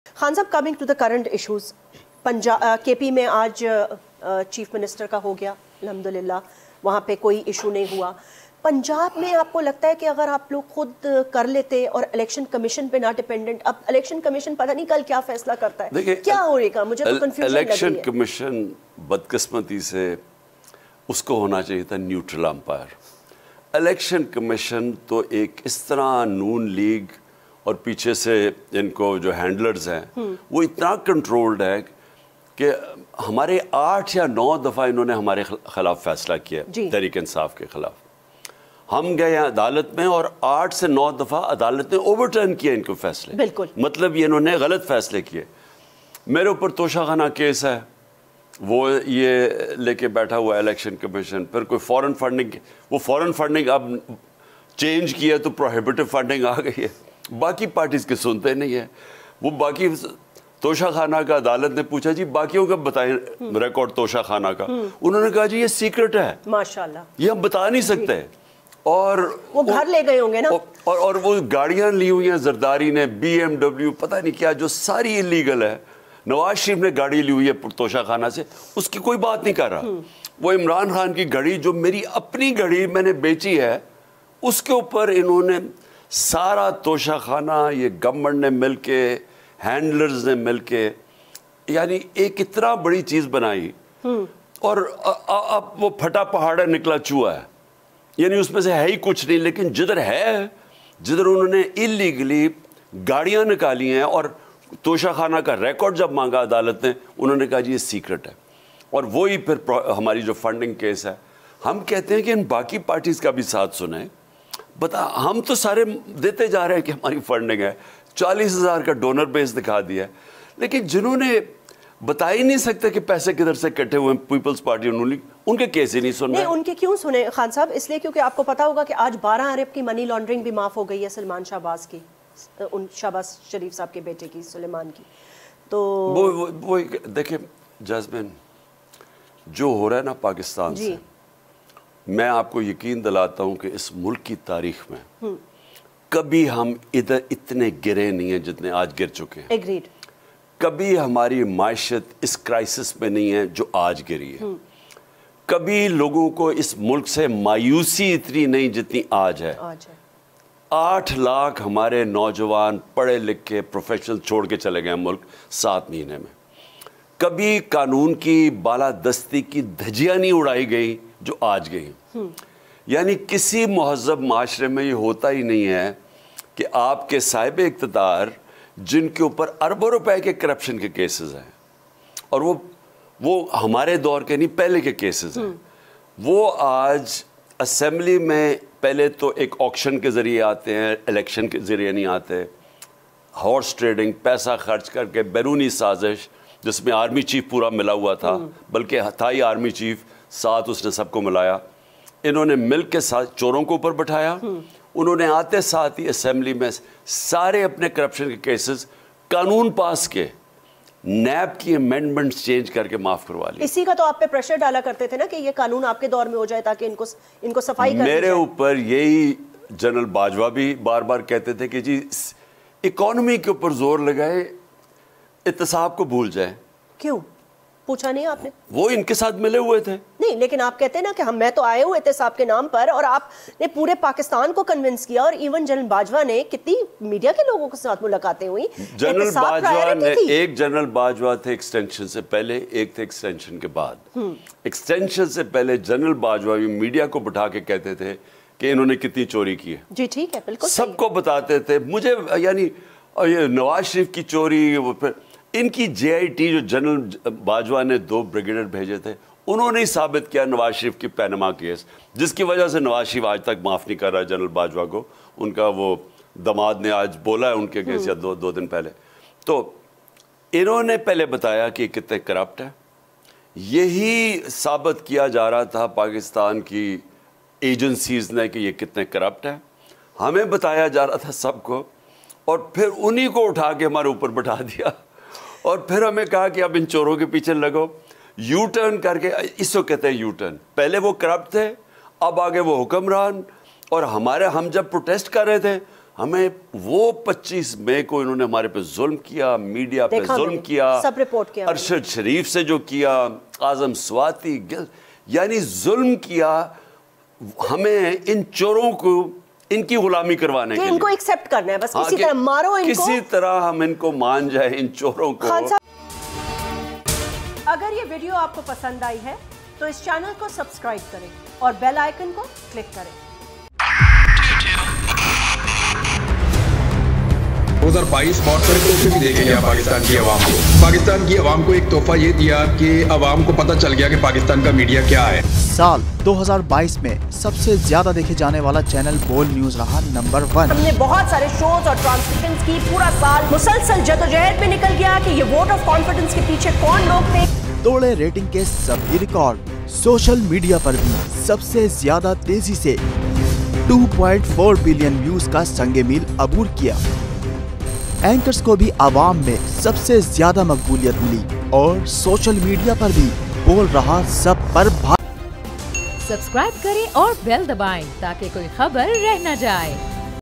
خان صاحب, coming to the current issues, K P میں آج چیف منسٹر کا ہو گیا الحمدللہ, وہاں پہ کوئی ایشو نہیں ہوا. پنجاب میں آپ کو لگتا ہے کہ اگر آپ لوگ خود کر لیتے اور الیکشن کمیشن پہ نہ ڈیپینڈنٹ, اب الیکشن کمیشن پتہ نہیں کل کیا فیصلہ کرتا ہے, کیا ہو رہے گا, مجھے تو کنفیوژن لگ رہی ہے. الیکشن کمیشن بدقسمتی سے اس کو ہونا چاہیے تھا نیوٹرل امپائر. الیکشن کمیشن تو ایک اس طرح نون لیگ اور پیچھے سے ان کو جو ہینڈلرز ہیں وہ اتنا کنٹرولڈ ہے کہ ہمارے 8 یا 9 دفعہ انہوں نے ہمارے خلاف فیصلہ کیا تحریک انصاف کے خلاف. ہم گئے ہیں عدالت میں اور 8 سے 9 دفعہ عدالت نے اوور ٹرن کیا ان کو فیصلے. بالکل, مطلب یہ انہوں نے غلط فیصلے کیے. میرے اوپر توشہ خانہ کیس ہے, وہ یہ لے کے بیٹھا ہوا ہے الیکشن کمیشن. پھر کوئی فورن فنڈنگ, وہ فورن فنڈنگ اب چینج کیا تو پروہیبٹیو فنڈنگ آ گئی ہے. باقی پارٹیز کے سنتے نہیں ہیں. وہ باقی توشہ خانہ کا عدالت نے پوچھا جی باقیوں کا بتائیں ریکارڈ توشہ خانہ کا, انہوں نے کہا جی یہ سیکرٹ ہے, ماشاءاللہ یہ ہم بتا نہیں سکتے. اور وہ گھر لے گئے ہوں گے نا, اور وہ گاڑیاں لی ہوئی ہیں زرداری نے, بی ایم ڈبلیو پتہ نہیں کیا, جو ساری انلیگل ہے. نواز شریف نے گاڑی لی ہوئی ہے توشہ خانہ سے, اس کی کوئی بات نہیں کر رہا. وہ عمران خان کی گھڑی جو میری اپنی گھڑی میں نے بیچی ہے, اس کے اوپر انہوں نے سارا توشہ خانہ, یہ گورنمنٹ نے مل کے, ہینڈلرز نے مل کے, یعنی ایک اتنا بڑی چیز بنائی. اور اب وہ پھٹا پہاڑا نکلا چوہا ہے, یعنی اس میں سے ہے ہی کچھ نہیں. لیکن جدھر ہے, جدھر انہوں نے انلیگلی گاڑیاں نکالی ہیں, اور توشہ خانہ کا ریکارڈ جب مانگا عدالت نے, انہوں نے کہا جی یہ سیکرٹ ہے. اور وہی پھر ہماری جو فنڈنگ کیس ہے, ہم کہتے ہیں کہ ان باقی پارٹیز کا بھی ساتھ سنیں. بتا, ہم تو سارے دیتے جا رہے ہیں کہ ہماری فنڈنگ ہے, 40,000 کا ڈونر بیس دکھا دیا ہے, لیکن جنہوں نے بتا ہی نہیں سکتے کہ پیسے کدھر سے کٹے ہوئے ہیں, پیپلز پارٹی ان کے کیس ہی نہیں سن رہے. ان کے کیوں سنیں خان صاحب؟ اس لیے کیونکہ آپ کو پتا ہوگا کہ آج 12 ارب کی منی لانڈرنگ بھی معاف ہو گئی ہے سلمان شہباز کی, شہباز شریف صاحب کے بیٹے کی, سلیمان کی. تو وہ دیکھیں جاسمین, جو ہو رہا ہے نا پاکستان سے, میں آپ کو یقین دلاتا ہوں کہ اس ملک کی تاریخ میں کبھی ہم ادھر اتنے گرے نہیں ہیں جتنے آج گر چکے ہیں. ایگریڈ. کبھی ہماری معیشت اس کرائسس میں نہیں ہے جو آج گری ہے. کبھی لوگوں کو اس ملک سے مایوسی اتنی نہیں جتنی آج ہے. 8 لاکھ ہمارے نوجوان پڑھے لکھے پروفیشنل چھوڑ کے چلے گئے ملک 7 مہینے میں. کبھی قانون کی بالادستی کی دھجیاں نہیں اڑائی گئی جو آج گئی. یعنی کسی مہذب معاشرے میں یہ ہوتا ہی نہیں ہے کہ آپ کے صاحب اقتدار جن کے اوپر اربوں روپے کے کرپشن کے کیسز ہیں, اور وہ ہمارے دور کے نہیں پہلے کے کیسز ہیں, وہ آج اسمبلی میں پہلے تو ایک آکشن کے ذریعے آتے ہیں, الیکشن کے ذریعے نہیں آتے. ہارس ٹریڈنگ, پیسہ خرچ کر کے, بیرونی سازش جس میں آرمی چیف پورا ملا ہوا تھا, بلکہ تھا ہی آرمی چیف, ساتھ اس نے سب کو ملایا. انہوں نے مل کے ساتھ چوروں کو اوپر بٹھایا. انہوں نے آتے ساتھ ہی اسمبلی میں سارے اپنے کرپشن کے کیسز قانون پاس کے, نیب کی امینڈمنٹس چینج کر کے معاف کروا لی. اسی کا تو آپ پہ پریشر ڈالا کرتے تھے نا کہ یہ قانون آپ کے دور میں ہو جائے تاکہ ان کو صفائی کر. میرے اوپر یہی جنرل باجوہ بھی بار بار کہتے تھے کہ جی اکانومی کے اوپر زور لگائے, احتساب کو بھول جائیں. کیوں پوچھا نہیں آپ نے؟ وہ ان کے ساتھ ملے ہوئے تھے. نہیں, لیکن آپ کہتے ہیں نا کہ میں تو آئے ہوں احتساب کے نام پر, اور آپ نے پورے پاکستان کو کنونس کیا, اور ایون جنرل باجوہ نے کتنی میڈیا کے لوگوں کے ساتھ ملاقاتیں ہوئی. جنرل باجوہ نے, ایک جنرل باجوہ تھے ایکسٹینشن سے پہلے, ایک تھے ایکسٹینشن کے بعد. ایکسٹینشن سے پہلے جنرل باجوہ بھی میڈیا کو بٹھا کے کہتے تھے کہ انہوں نے کتنی چوری کی ہے. جی ٹھیک ہے, بالکل سب کو بتاتے تھے. مجھے یعنی نواز شریف کی چوری, وہ پھر ان کی جے آئی ٹی جو جنرل باجوہ نے 2 بریگیڈر بھیجے تھے, انہوں نے ہی ثابت کیا نواز شریف کی پینما کیس, جس کی وجہ سے نواز شریف آج تک معاف نہیں کر رہا جنرل باجوہ کو. ان کا وہ دماد نے آج بولا ہے ان کے کیس, یا 2 دن پہلے. تو انہوں نے پہلے بتایا کہ کتنے کرپٹ ہیں. یہی ثابت کیا جا رہا تھا پاکستان کی ایجنسیز نے کہ یہ کتنے کرپٹ ہیں. ہمیں بتایا جا رہا تھا سب کو, اور پھر انہی کو اٹھا کے ہمارے اوپر بٹھا دیا, اور پھر ہمیں کہا کہ اب ان چوروں کے پیچھے لگو. یو ٹرن کر کے, اس کو کہتے ہیں یو ٹرن. پہلے وہ کرپٹ تھے, اب آگے وہ حکمران. اور ہم جب پروٹیسٹ کر رہے تھے, ہمیں وہ 25 مئی کو انہوں نے ہمارے پہ ظلم کیا, میڈیا پہ ظلم کیا, سب رپورٹ کیا, ارشد شریف سے جو کیا, اعظم سواتی, یعنی ظلم کیا ہمیں ان چوروں کو ان کی غلامی کروانے کے لیے. ان کو ایکسپٹ کرنا ہے بس, کسی طرح مارو ان کو, کسی طرح ہم ان کو مان جائیں ان چوروں کو. اگر یہ ویڈیو آپ کو پسند آئی ہے تو اس چینل کو سبسکرائب کریں اور بیل آئیکن کو کلک کریں. 2022 بہت سارے تحفے بھی دیکھے گیا پاکستان کی عوام کو. پاکستان کی عوام کو ایک تحفہ یہ دیا کہ عوام کو پتہ چل گیا کہ پاکستان کا میڈیا کیا ہے. سال 2022 میں سب سے زیادہ دیکھے جانے والا چینل بول نیوز رہا نمبر 1. ہم نے بہت سارے شوز اور ٹرانسمیشنز کی, پورا سال مسلسل جدوجہد میں نکل گیا کہ یہ ووٹ آف کانفیڈنس کے پیچھے کون لوگ تھے. توڑے ریٹنگ کے سبھی ریکارڈ. سوشل میڈیا پر بھی سب سے زیادہ تیزی سے 2.4 بلین ویوز کا سنگ میل عبور کیا. اینکرز کو بھی عوام میں سب سے زیادہ مقبولیت ملی اور سوشل میڈیا پر بھی بول رہا سب پر سبسکرائب کریں اور بیل دبائیں تاکہ کوئی خبر رہ نہ جائے.